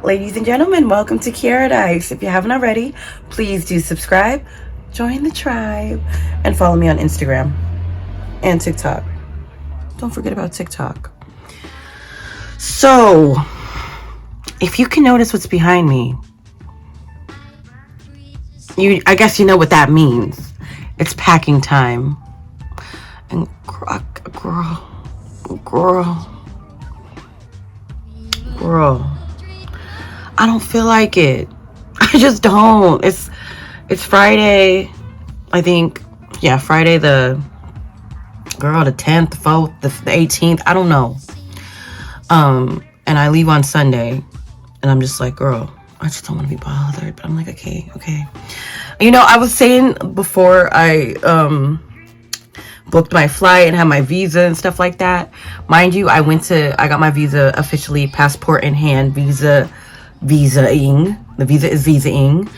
Ladies and gentlemen, welcome to Keiaradise. If you haven't already, please do subscribe, join the tribe, and follow me on Instagram and TikTok. Don't forget about TikTok. So, if you can notice what's behind me, I guess you know what that means. It's packing time. And girl, I don't feel like it. I just don't. It's Friday, I think. Yeah, Friday the 10th, the 4th, the 18th. I don't know. And I leave on Sunday, and I'm just like, girl, I just don't want to be bothered. But I'm like, okay. You know, I was saying before I booked my flight and had my visa and stuff like that. Mind you, I got my visa officially, passport in hand, visaing. The visa is visaing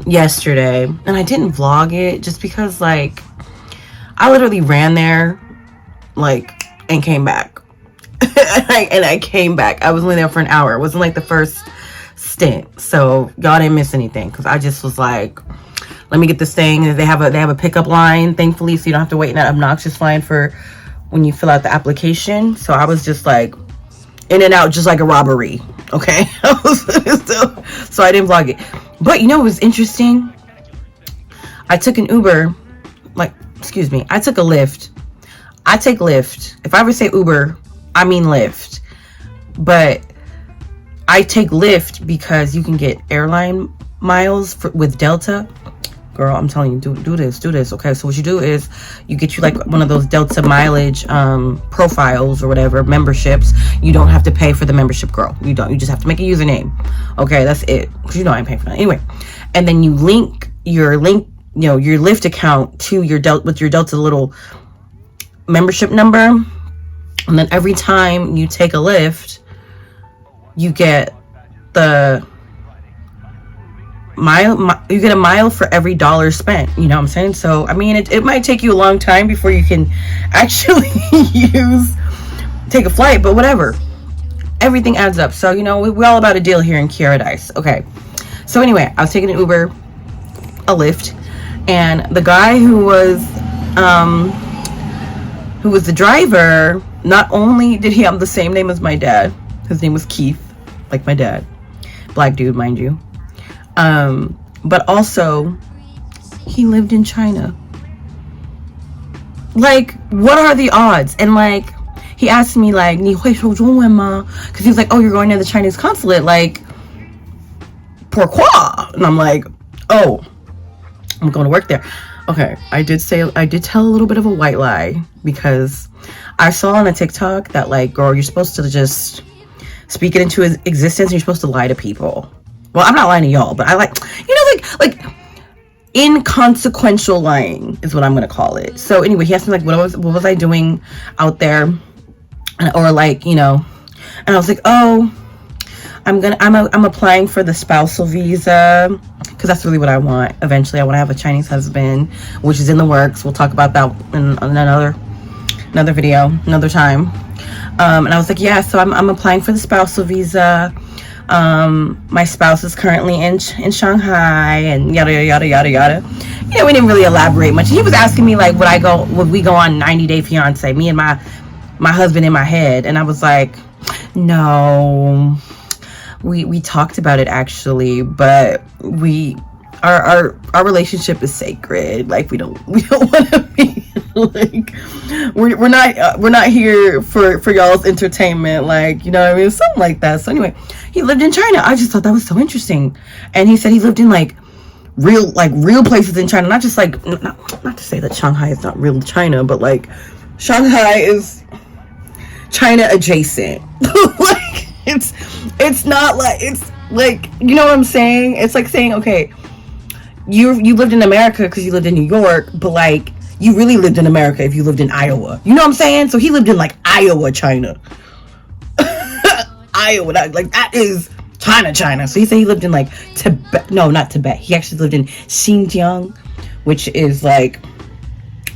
yesterday. And I didn't vlog it just because, like, I literally ran there, like, and came back. And I came back. I was only there for an hour. It wasn't like the first stint. So y'all didn't miss anything, because I just was like, let me get this thing. They have a pickup line, thankfully, so you don't have to wait in that obnoxious line for when you fill out the application. So I was just like in and out, just like a robbery. Okay. So I didn't vlog it. But you know what was interesting? I took an Uber, I took a Lyft. I take Lyft. If I ever say Uber, I mean Lyft. But I take Lyft because you can get airline miles with Delta. Girl, I'm telling you, do this. Okay, so what you do is you get you like one of those Delta mileage profiles or whatever, memberships. You don't have to pay for the membership, girl. You don't. You just have to make a username. Okay, that's it. Because you know I ain't paying for that anyway. And then you link your Lyft account to your Delta little membership number. And then every time you take a Lyft, you get the you get a mile for every dollar spent. You know what I'm saying? So I mean, it might take you a long time before you can actually take a flight, but whatever, everything adds up. So you know, we're all about a deal here in Keiaradise. Okay, so anyway, I was taking an Uber, a Lyft, and the guy who was the driver, not only did he have the same name as my dad, his name was Keith, like my dad, black dude, mind you, but also he lived in China. Like, what are the odds? And like, he asked me like, 你会说中文吗? Because he was like, oh, you're going to the Chinese consulate, like, pourquoi? And I'm like, oh, I'm going to work there. Okay, I did tell a little bit of a white lie, because I saw on a TikTok that, like, girl, you're supposed to just speak it into existence, and you're supposed to lie to people. Well, I'm not lying to y'all, but I like inconsequential lying is what I'm gonna call it. So anyway, he asked me like, what was I doing out there, or like, you know, and I was like, oh, I'm applying for the spousal visa, because that's really what I want. Eventually, I want to have a Chinese husband, which is in the works. We'll talk about that in another video, another time. And I was like, yeah, so I'm applying for the spousal visa. My spouse is currently in Shanghai, and yada yada yada yada. You know, we didn't really elaborate much. He was asking me like, would we go on 90-day fiance, me and my husband in my head, and I was like, no. We talked about it actually, but our relationship is sacred. Like, we don't want to be like, we're not here for y'all's entertainment, like, you know what I mean, something like that. So anyway, he lived in China. I just thought that was so interesting. And he said he lived in like real places in China, not just like, not to say that Shanghai is not real China, but like Shanghai is China adjacent. Like, it's not like, it's like, you know what I'm saying? It's like saying, okay, you lived in America because you lived in New York, but like, you really lived in America if you lived in Iowa. You know what I'm saying? So he lived in like Iowa, China. Iowa, that is China. So he said he lived in like Tibet. No, not Tibet. He actually lived in Xinjiang, which is like,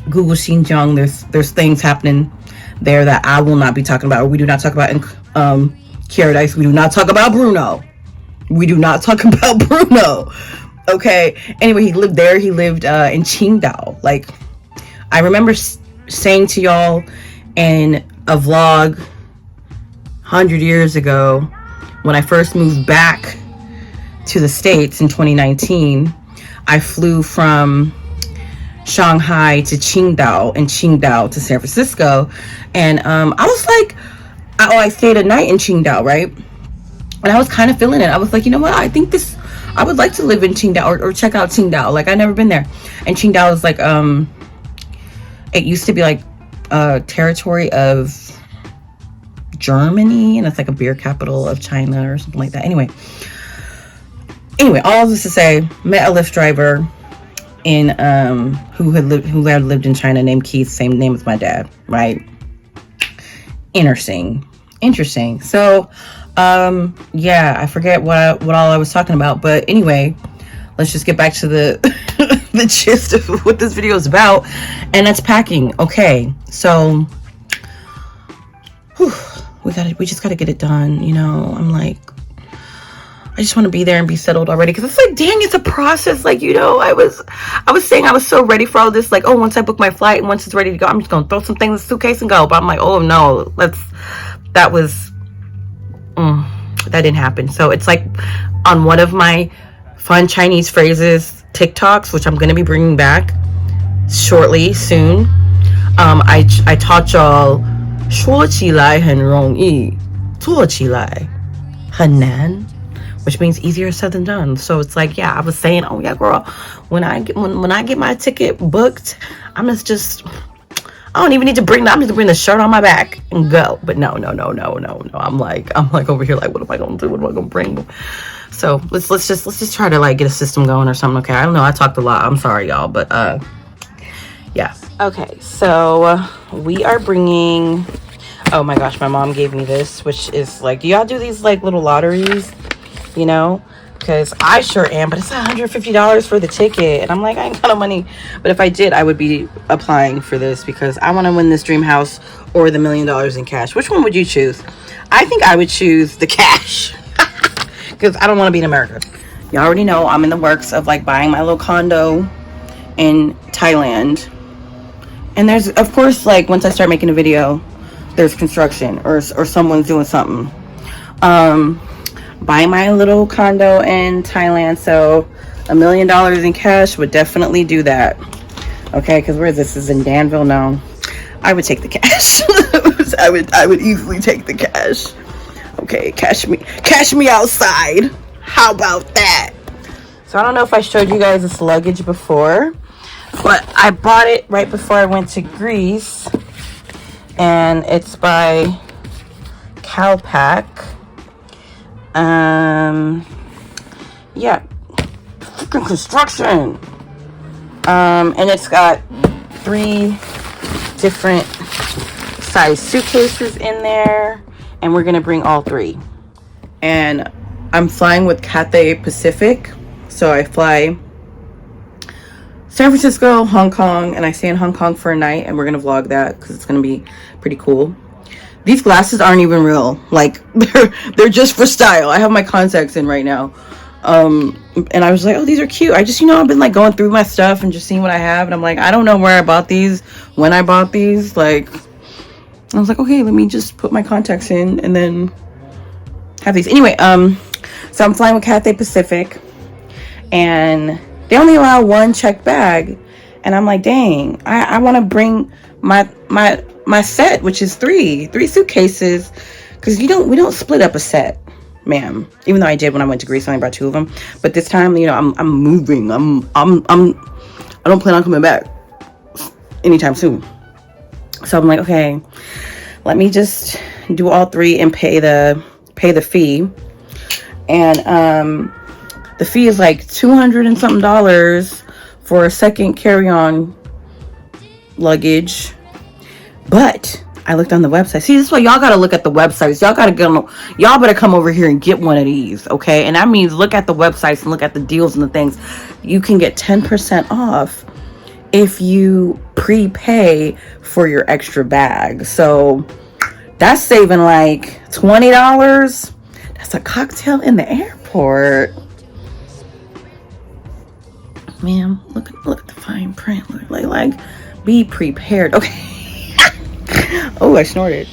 Google Xinjiang. There's things happening there that I will not be talking about, or we do not talk about in Keiaradise. We do not talk about Bruno. We do not talk about Bruno. Okay. Anyway, he lived there. He lived in Qingdao. Like, I remember saying to y'all in a vlog 100 years ago when I first moved back to the States in 2019, I flew from Shanghai to Qingdao and Qingdao to San Francisco. And I was like, I stayed a night in Qingdao, right? And I was kind of feeling it. I was like, you know what? I think I would like to live in Qingdao or check out Qingdao. Like, I've never been there. And Qingdao is like, it used to be like a territory of Germany, and it's like a beer capital of China or something like that. Anyway, all this to say, met a Lyft driver in who had lived in China named Keith, same name as my dad, right? Interesting. So yeah, I forget what all I was talking about, but anyway, let's just get back to the the gist of what this video is about, and that's packing. Okay, so we just gotta get it done, you know. I'm like, I just want to be there and be settled already, because it's like, dang, it's a process. Like, you know, I was saying I was so ready for all this, like, oh, once I book my flight and once it's ready to go, I'm just gonna throw some things in the suitcase and go. But I'm like, oh no, that didn't happen. So it's like on one of my fun Chinese phrases TikToks, which I'm gonna be bringing back shortly, soon. I taught y'all 说起来很容易，做起来很难, which means easier said than done. So it's like, yeah, I was saying, oh yeah, girl, when I get my ticket booked, I don't even need to bring I'm just bring the shirt on my back and go. But no. I'm like over here like, what am I gonna do? What am I gonna bring? So let's just try to like get a system going or something. Okay, I don't know, I talked a lot. I'm sorry, y'all, but yeah. Okay, so we are bringing, oh my gosh, my mom gave me this, which is like, do y'all do these like little lotteries? You know, because I sure am, but it's $150 for the ticket, and I'm like, I ain't got no money. But if I did, I would be applying for this because I want to win this dream house or the $1 million in cash. Which one would you choose? I think I would choose the cash because I don't want to be in America. You already know I'm in the works of like buying my little condo in Thailand, and there's, of course, like once I start making a video, there's construction or someone's doing something. Buying my little condo in Thailand, so $1 million in cash would definitely do that. Okay, because where is this? This is in Danville. No, I would take the cash. I would easily take the cash. Okay, cash me outside. How about that? So I don't know if I showed you guys this luggage before, but I bought it right before I went to Greece, and it's by Calpac. Yeah, freaking construction. And it's got 3 different size suitcases in there, and we're gonna bring all 3. And I'm flying with Cathay Pacific, so I fly San Francisco, Hong Kong, and I stay in Hong Kong for a night, and we're gonna vlog that because it's gonna be pretty cool. These glasses aren't even real. Like, they're just for style. I have my contacts in right now. And I was like, oh, these are cute. I just, you know, I've been like going through my stuff and just seeing what I have. And I'm like, I don't know where I bought these, when I bought these. Like, I was like, okay, let me just put my contacts in and then have these. Anyway, so I'm flying with Cathay Pacific. And they only allow 1 checked bag. And I'm like, dang, I want to bring my set, which is 3 suitcases, because we don't split up a set, ma'am. Even though I did when I went to Greece, I only brought 2 of them. But this time, you know, I'm moving. I don't plan on coming back anytime soon. So I'm like, okay, let me just do all 3 and pay the fee. And the fee is like $200 and something for a second carry-on luggage. But I looked on the website. See, this is why y'all gotta look at the websites. Y'all better come over here and get one of these, okay? And that means look at the websites and look at the deals and the things. You can get 10% off if you prepay for your extra bag. So That's saving like $20. That's a cocktail in the airport. Man, look at the fine print. Like be prepared. Okay. Oh, I snorted.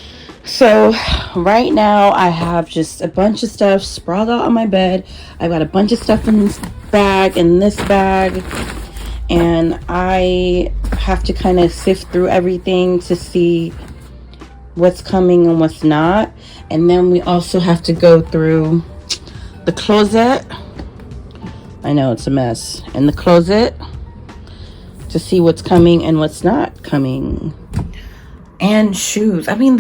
So right now I have just a bunch of stuff sprawled out on my bed. I've got a bunch of stuff in this bag and this bag, and I have to kind of sift through everything to see what's coming and what's not. And then we also have to go through the closet. I know it's a mess. In the closet to see what's coming and what's not coming. And shoes. I mean,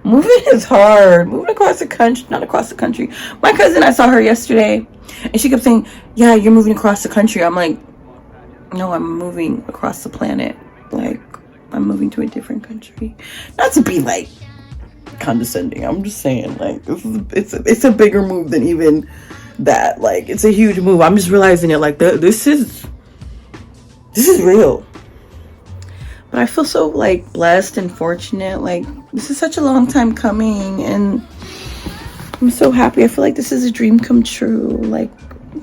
moving is hard. Moving across the country, not across the country. My cousin, I saw her yesterday, and she kept saying, yeah, you're moving across the country. I'm like, no, I'm moving across the planet. Like, I'm moving to a different country. Not to be like condescending. I'm just saying, like, it's a bigger move than even that. Like, it's a huge move. I'm just realizing it. Like, this is real. But I feel so like blessed and fortunate. Like, this is such a long time coming, and I'm so happy. I feel like this is a dream come true. Like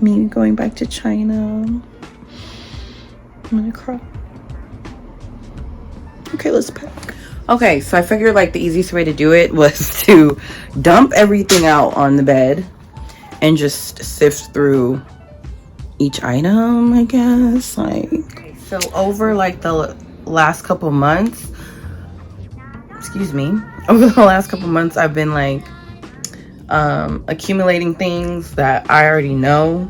me going back to China. I'm gonna cry. Okay, let's pack. Okay, so I figured like the easiest way to do it was to dump everything out on the bed and just sift through each item, I guess. Like, so over like the last couple months, I've been like accumulating things that I already know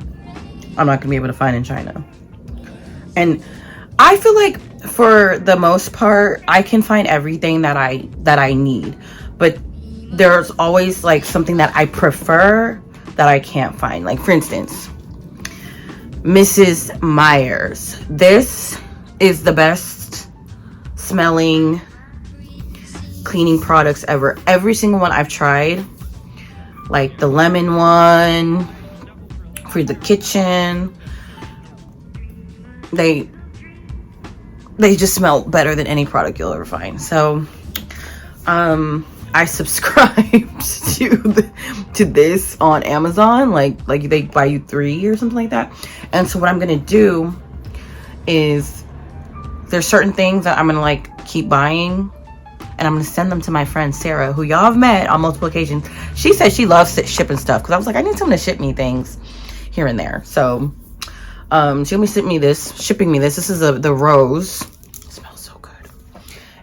I'm not gonna be able to find in China. And I feel like for the most part I can find everything that I need, but there's always like something that I prefer that I can't find. Like, for instance, Mrs. Meyer's. This is the best smelling cleaning products ever. Every single one I've tried, like the lemon one for the kitchen, they just smell better than any product you'll ever find. So I subscribed to this on Amazon. Like they buy you 3 or something like that. And so what I'm gonna do is, there's certain things that I'm gonna like keep buying, and I'm gonna send them to my friend Sarah, who y'all have met on multiple occasions. She said she loves shipping stuff, because I was like, I need someone to ship me things here and there. So she'll be shipping me this. This is the rose. It smells so good.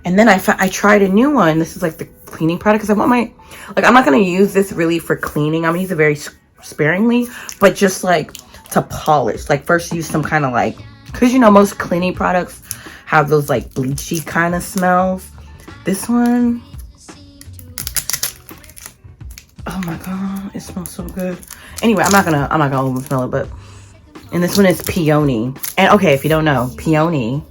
And then I tried a new one. This is like the cleaning product, because I want I'm not gonna use this really for cleaning. I'm gonna use it very sparingly, but just like to polish. Like, first use some kind of like, because you know most cleaning products have those like bleachy kind of smells. This one, oh my god, it smells so good. Anyway, I'm not gonna over smell it, but, and this one is peony. And okay, if you don't know, peony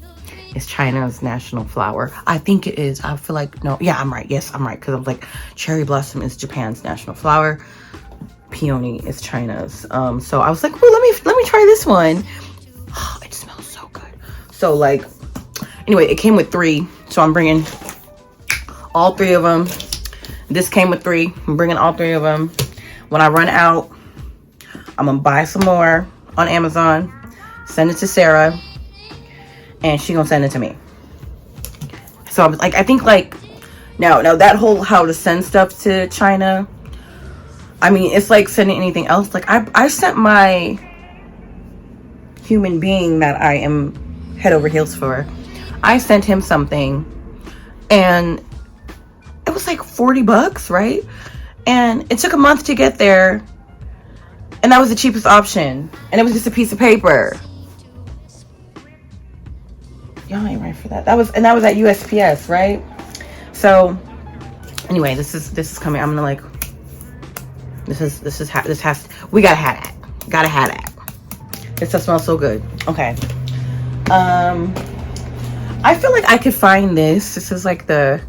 is China's national flower. I think it is. I feel like, no, yeah, I'm right. Yes, I'm right, because I'm like, cherry blossom is Japan's national flower. Peony is China's. So I was like, well, let me try this one. Oh, it smells so good. So like, anyway, it came with 3, so I'm bringing all 3 of them. This came with 3. I'm bringing all 3 of them. When I run out, I'm gonna buy some more on Amazon, send it to Sarah, and she gonna send it to me. So I was like, I think like, now that whole how to send stuff to China, I mean, it's like sending anything else. Like, I sent my human being that I am head over heels for, I sent him something, and it was like $40, right? And it took a month to get there, and that was the cheapest option, and it was just a piece of paper. Y'all ain't right for that. That was at USPS, right? So anyway, this is coming. I'm gonna like, we gotta have that. It smells so good. Okay. I feel like I could find this. This is like the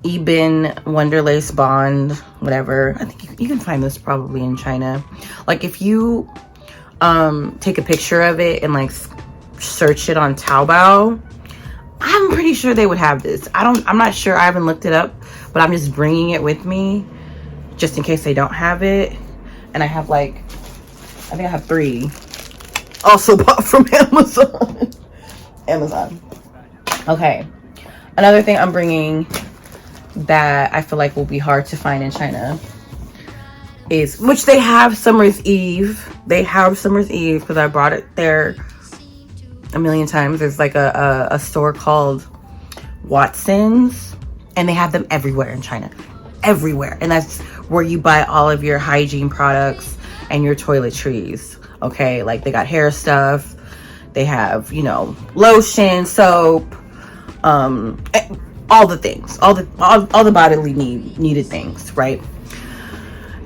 Eben Wonderlace Bond, whatever. I think you can find this probably in China. Like, if you take a picture of it and like search it on Taobao, I'm pretty sure they would have this. I'm not sure, I haven't looked it up, but I'm just bringing it with me just in case they don't have it. And I have like, I think I have 3 also bought from Amazon. Okay, another thing I'm bringing that I feel like will be hard to find in China is, which they have Summer's Eve. They have Summer's Eve because I brought it there a million times. There's like a store called Watson's, and they have them everywhere in China, everywhere. And that's where you buy all of your hygiene products and your toiletries. Okay, like they got hair stuff, they have, you know, lotion, soap, all the things, all the bodily needed things, right?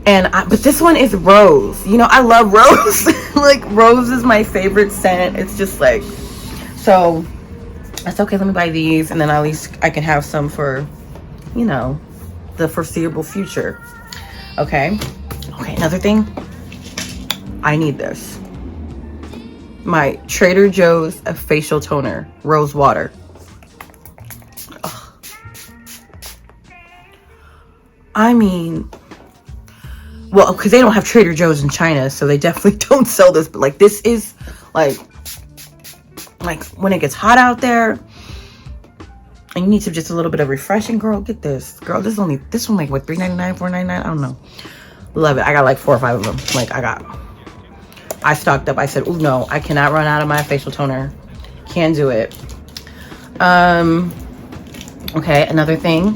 And but this one is rose. You know, I love rose. Like, rose is my favorite scent. It's just like, so that's okay. Let me buy these, and then at least I can have some for, you know, the foreseeable future. Okay, another thing, I need this. My Trader Joe's facial toner, rose water. Ugh. I mean, well, because they don't have Trader Joe's in China, so they definitely don't sell this. But like, this is like when it gets hot out there and you need just a little bit of refreshing, girl, get this. Girl, this one like what, $3.99, $4.99? I don't know. Love it. I got like 4 or 5 of them. Like, I stocked up. I said, oh no, I cannot run out of my facial toner. Can't do it. Okay, another thing,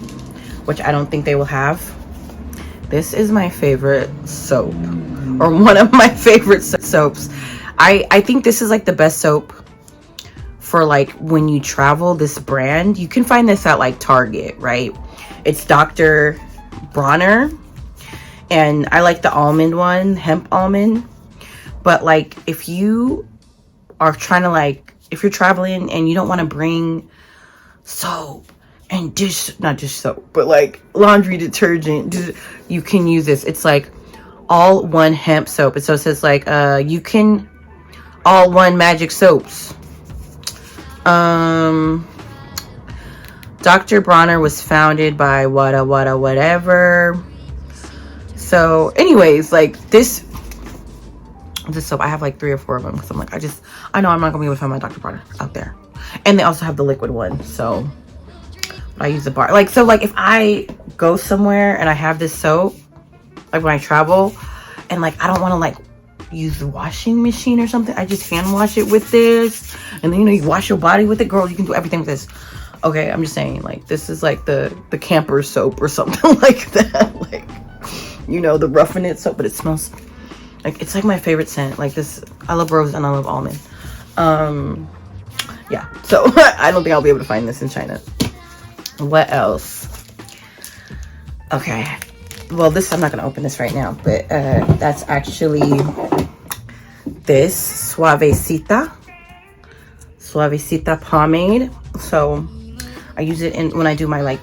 which I don't think they will have. This is my favorite soap, or one of my favorite soaps. I think this is like the best soap for like when you travel. This brand, you can find this at like Target, right? It's Dr. Bronner, and I like the almond one, hemp almond. But like, if you are trying to like, if you're traveling and you don't want to bring soap and not dish soap, but like laundry detergent, you can use this. It's like all one hemp soap. And so it says like, you can all one magic soaps. Dr. Bronner was founded by whatever. So anyways, like this soap, I have like 3 or 4 of them because I'm like, I know I'm not gonna be able to find my Dr. Bronner out there. And they also have the liquid one, so I use the bar. Like, so like if I go somewhere and I have this soap, like when I travel, and like I don't want to like use the washing machine or something, I just hand wash it with this, and then, you know, you wash your body with it, girl. You can do everything with this. Okay, I'm just saying, like, this is like the camper soap or something like that. Like, you know, the Roughing It soap, but it smells like, it's like my favorite scent. Like this, I love rose and I love almond. Yeah, so I don't think I'll be able to find this in China. What else? Okay, well, this, I'm not gonna open this right now, but that's actually this Suavecita pomade. So I use it when I do my like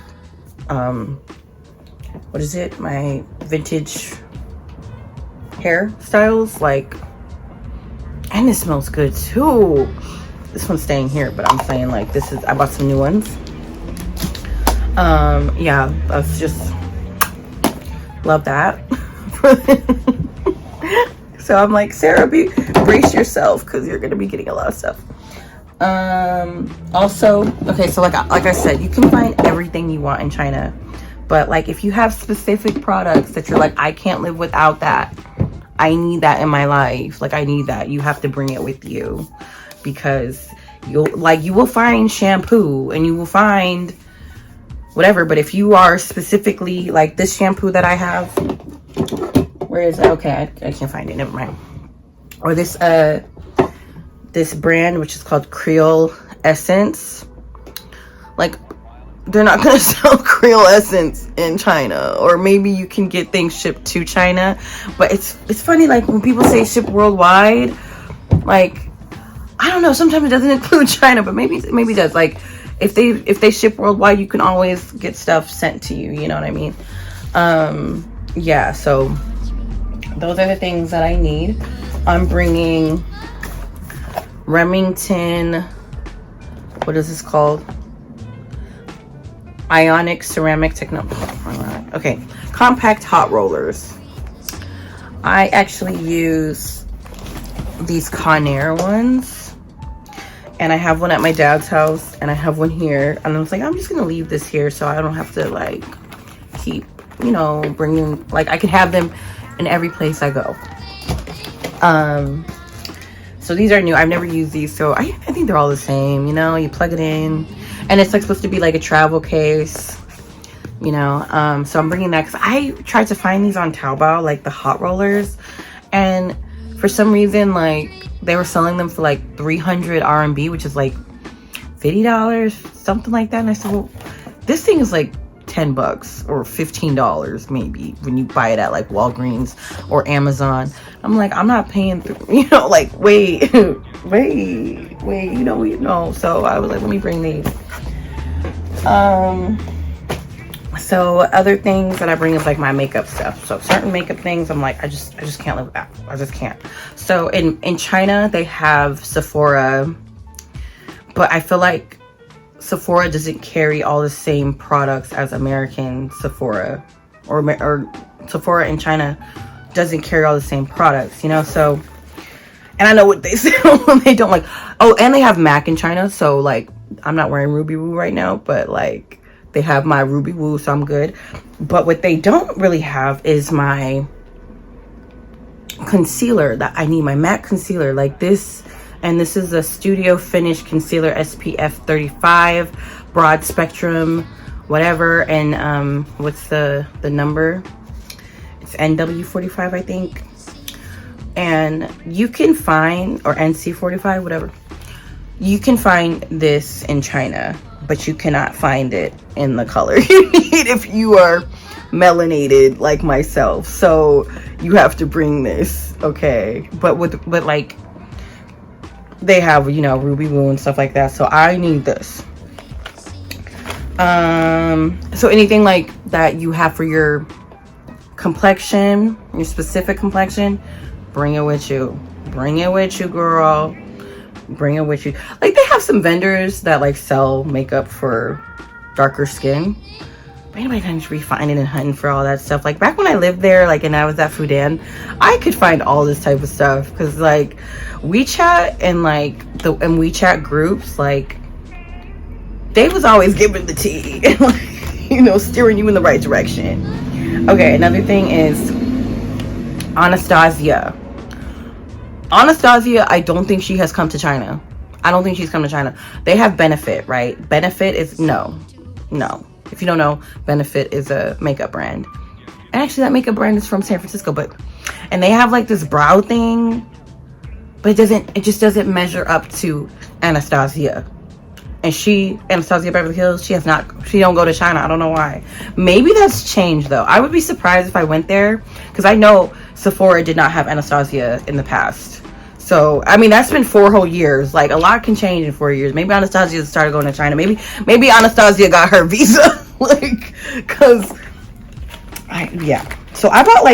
what is it, my vintage hairstyles, like, and it smells good too. This one's staying here, but I'm saying, like, this is, I bought some new ones. Yeah, that's just, love that. So I'm like, Sarah, brace yourself, because you're gonna be getting a lot of stuff. Also, okay, so like I said, you can find everything you want in China, but like if you have specific products that you're like, I can't live without that, I need that in my life, like I need that, you have to bring it with you, because you will find shampoo and you will find whatever, but if you are specifically like this shampoo that I have, where is it? Okay, I can't find it, never mind. Or this this brand, which is called Creole Essence. Like, they're not gonna sell Creole Essence in China, or maybe you can get things shipped to China, but it's funny, like when people say ship worldwide, like, I don't know, sometimes it doesn't include China, but maybe it does. Like if they ship worldwide, you can always get stuff sent to you, you know what I mean? Yeah, so those are the things that I need. I'm bringing Remington, what is this called? Ionic ceramic technology. Okay, compact hot rollers. I actually use these Keiara ones, and I have one at my dad's house, and I have one here. And I was like, I'm just gonna leave this here so I don't have to like keep, you know, bringing, like I can have them in every place I go. So these are new. I've never used these, so I think they're all the same. You know, you plug it in, and it's like supposed to be like a travel case. You know, so I'm bringing that because I tried to find these on Taobao, like the hot rollers, and for some reason, like they were selling them for like 300 RMB, which is like $50, something like that. And I said, well, this thing is like $10 or $15 maybe when you buy it at like Walgreens or Amazon. I'm like, I'm not paying you know, like wait, you know. So I was like, let me bring these. So other things that I bring is like my makeup stuff. So certain makeup things, I'm like, I just can't live without. I just can't. So in China they have Sephora, but I feel like Sephora doesn't carry all the same products as American Sephora, or Sephora in China doesn't carry all the same products, you know. So, and I know what they say when they don't, like, oh, and they have MAC in China, so like I'm not wearing Ruby Woo right now, but like they have my Ruby Woo, so I'm good. But what they don't really have is my concealer that I need, my MAC concealer, like this. And this is a Studio Finish Concealer SPF 35, broad spectrum, whatever. And what's the number? It's NW45, I think. And you can find, or NC45, whatever. You can find this in China, but you cannot find it in the color you need if you are melanated like myself. So you have to bring this, okay? But like, they have, you know, Ruby Woo and stuff like that, so I need this. So anything like that you have for your complexion, your specific complexion, bring it with you. Bring it with you, girl. Bring it with you. Like, they have some vendors that like sell makeup for darker skin, but anybody kind of be finding and hunting for all that stuff. Like back when I lived there, like, and I was at Fudan, I could find all this type of stuff because like WeChat and like and WeChat groups, like they was always giving the tea and like, you know, steering you in the right direction. Okay, another thing is Anastasia. I don't think she has come to China. I don't think she's come to China. They have Benefit, right? Benefit is no. If you don't know, Benefit is a makeup brand. And actually that makeup brand is from San Francisco, and they have like this brow thing, but it just doesn't measure up to Anastasia. And Anastasia Beverly Hills, she don't go to China. I don't know why. Maybe that's changed though. I would be surprised if I went there, because I know Sephora did not have Anastasia in the past. So, I mean, that's been 4 whole years. Like, a lot can change in 4 years. Maybe Anastasia started going to China. Maybe Anastasia got her visa. Like, cause yeah. So I bought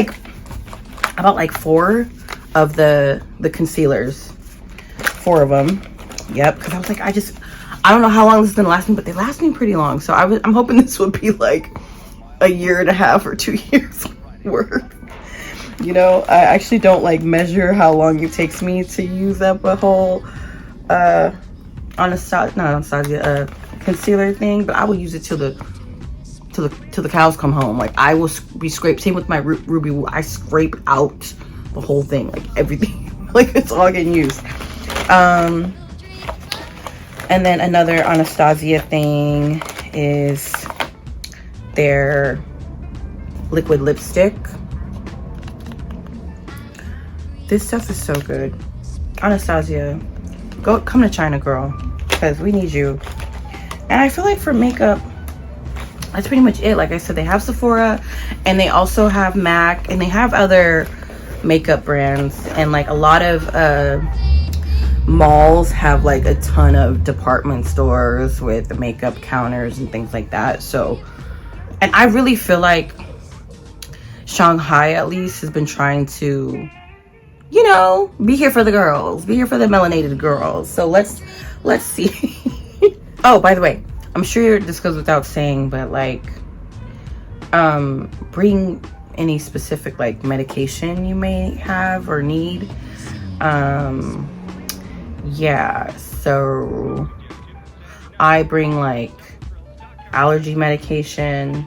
like 4 of the concealers. 4 of them. Yep. Cause I was like, I don't know how long this is gonna last me, but they last me pretty long. So I'm hoping this would be like a year and a half or 2 years worth. You know, I actually don't like measure how long it takes me to use up a whole concealer thing, but I will use it till the cows come home. Like, I will be scraped. Same with my Ruby Woo. I scrape out the whole thing, like everything. Like, it's all getting used. And then another Anastasia thing is their liquid lipstick. This stuff is so good. Anastasia, come to China, girl, because we need you. And I feel like for makeup, that's pretty much it. Like I said, they have Sephora, and they also have MAC, and they have other makeup brands, and like a lot of malls have like a ton of department stores with makeup counters and things like that. So, and I really feel like Shanghai at least has been trying to, you know, be here for the girls, be here for the melanated girls. So let's see. Oh, by the way, I'm sure this goes without saying, but like, bring any specific like medication you may have or need. Yeah, so I bring like allergy medication,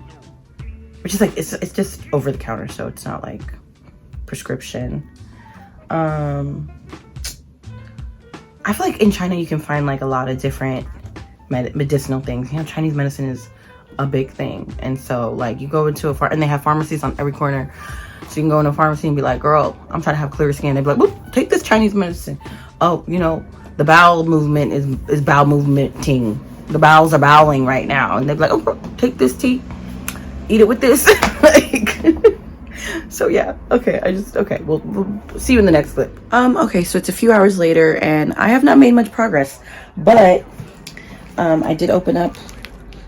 which is like, it's just over the counter, so it's not like prescription. I feel like in China you can find like a lot of different medicinal things. You know, Chinese medicine is a big thing, and so like you go into and they have pharmacies on every corner, so you can go into a pharmacy and be like, girl, I'm trying to have clear skin. They'd be like, whoop, take this Chinese medicine. Oh, you know, the bowel movement is bowel movementing. The bowels are bowling right now, and they'd be like, oh, take this tea, eat it with this. Like, so yeah, okay, we'll see you in the next clip. Okay, so it's a few hours later and I have not made much progress, but I did open up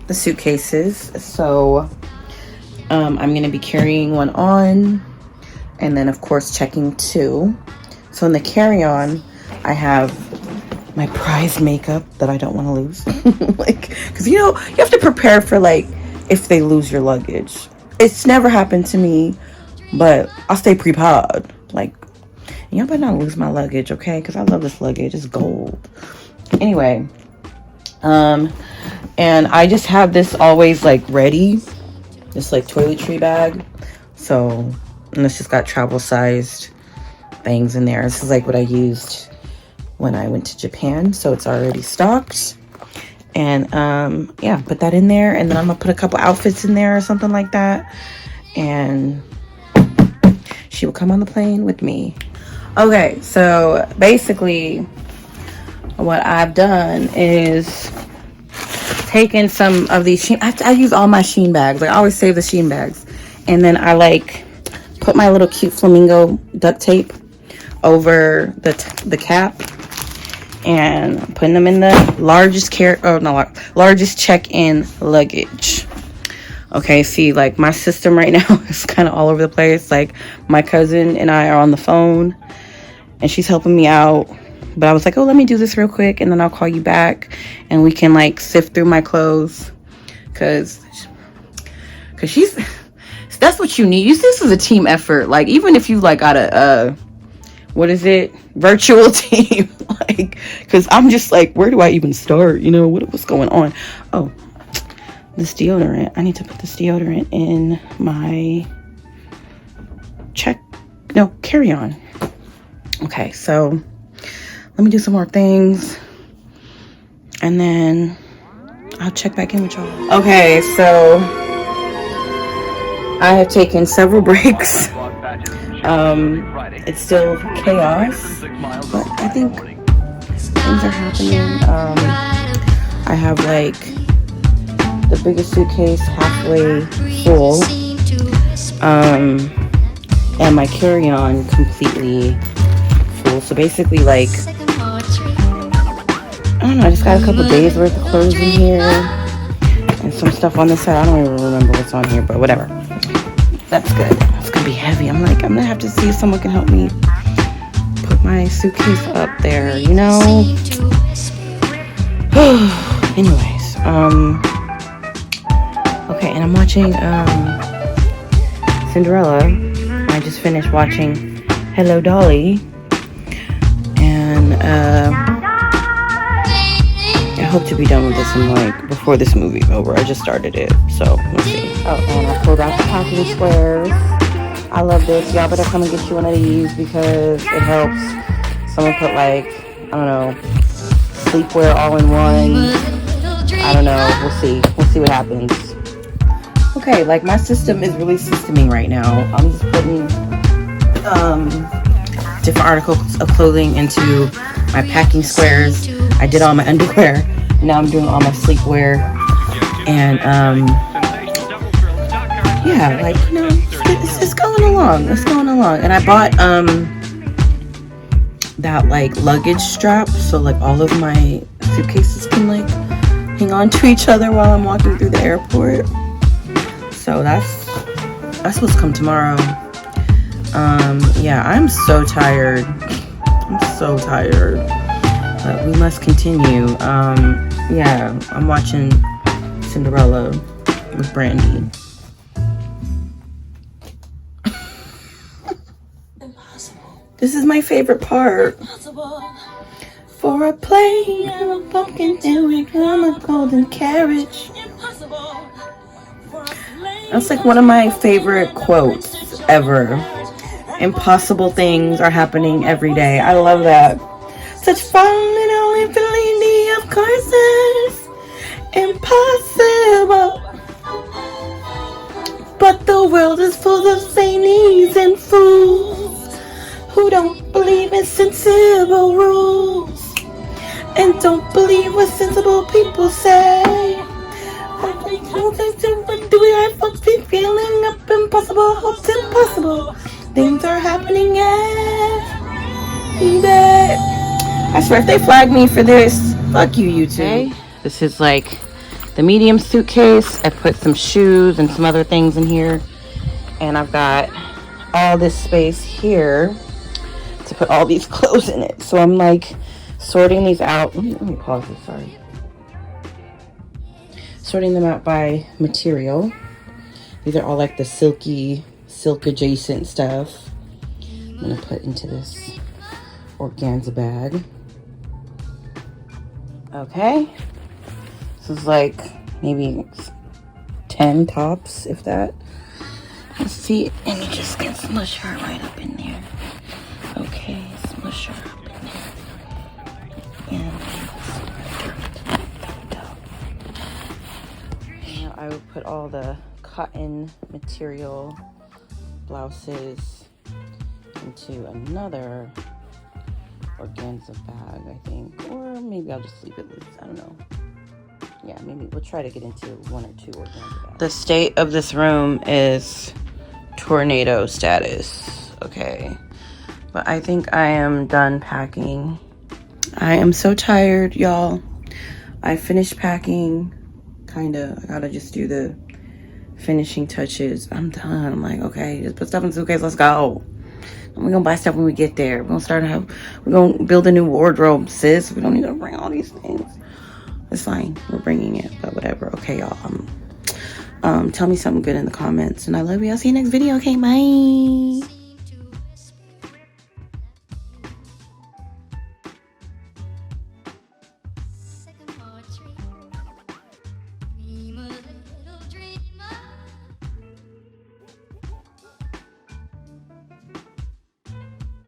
the suitcases, so I'm gonna be carrying one on, and then of course checking two. So in the carry-on I have my prized makeup that I don't want to lose. Like, because you know, you have to prepare for like if they lose your luggage. It's never happened to me, but I'll stay prepared. Like, y'all better not lose my luggage, okay? Because I love this luggage. It's gold. Anyway, and I just have this always like ready, this like toiletry bag. So, and it's just got travel sized things in there. This is like what I used when I went to Japan, so it's already stocked. And yeah, put that in there, and then I'm gonna put a couple outfits in there or something like that, and she will come on the plane with me. Okay, so basically what I've done is taken some of these I use all my Shein bags. Like, I always save the Shein bags, and then I like put my little cute flamingo duct tape over the cap, and putting them in the largest check-in luggage. Okay, see, like my system right now is kind of all over the place. Like, my cousin and I are on the phone and she's helping me out, but I was like, oh, let me do this real quick and then I'll call you back and we can like sift through my clothes, because that's what you need. This is a team effort. Like, even if you like got a what is it, virtual team, like, because I'm just like, where do I even start, you know, what's going on? Oh, this deodorant, I need to put this deodorant in my carry-on. Okay, so let me do some more things and then I'll check back in with y'all. Okay, so I have taken several breaks. It's still chaos, but I think things are happening. I have like the biggest suitcase halfway full, and my carry-on completely full. So basically, like, I don't know, I just got a couple days worth of clothes in here and some stuff on this side. I don't even remember what's on here, but whatever. That's good. It's gonna be heavy. I'm gonna have to see if someone can help me put my suitcase up there, you know? Anyways, okay, and I'm watching Cinderella. I just finished watching Hello Dolly, and I hope to be done with this in like before this movie's over. I just started it, so let's see. Oh, and I pulled out the packing squares. I love this. Y'all better come and get you one of these because it helps. Someone put like, I don't know, sleepwear all in one. I don't know. We'll see. We'll see what happens. Okay, like my system is really systeming right now. I'm just putting different articles of clothing into my packing squares. I did all my underwear. Now I'm doing all my sleepwear. And yeah, like, you know, it's going along. It's going along. And I bought that like luggage strap, so like all of my suitcases can like hang on to each other while I'm walking through the airport. So that's what's come tomorrow. Yeah, I'm so tired. I'm so tired. But we must continue. Yeah, I'm watching Cinderella with Brandy. This is my favorite part. For a plane and a pumpkin and we come a golden carriage. That's like one of my favorite quotes ever. Impossible things are happening every day. I love that. Such fun and only infinity, of course it's impossible. But the world is full of zanies and fools who don't believe in sensible rules and don't believe what sensible people say. Do we have folks be feeling up impossible, hopes impossible? Things are happening every day. I swear if they flag me for this, fuck you, YouTube. Okay. This is like the medium suitcase. I put some shoes and some other things in here. And I've got all this space here to put all these clothes in it. So I'm like sorting these out. Let me pause this, sorry. Sorting them out by material. These are all like the silk adjacent stuff. I'm gonna put into this organza bag. Okay. This is like maybe 10 tops, if that. Let's see, and you just can smush her right up in there. Okay, smush her up in there. And now I would put all the cotton material blouses into another organza bag, I think. Or maybe I'll just leave it loose. I don't know. Yeah, maybe we'll try to get into 1 or 2 organza bags. The state of this room is tornado status. Okay. But I think I am done packing. I am so tired, y'all. I finished packing. Kinda. I gotta just do the finishing touches. I'm done. I'm like, okay, just put stuff in the suitcase. Let's go. We're gonna buy stuff when we get there. We're gonna build a new wardrobe, sis. We don't need to bring all these things. It's fine. We're bringing it, but whatever. Okay, y'all. Tell me something good in the comments, and I love you. I'll see you next video. Okay, bye.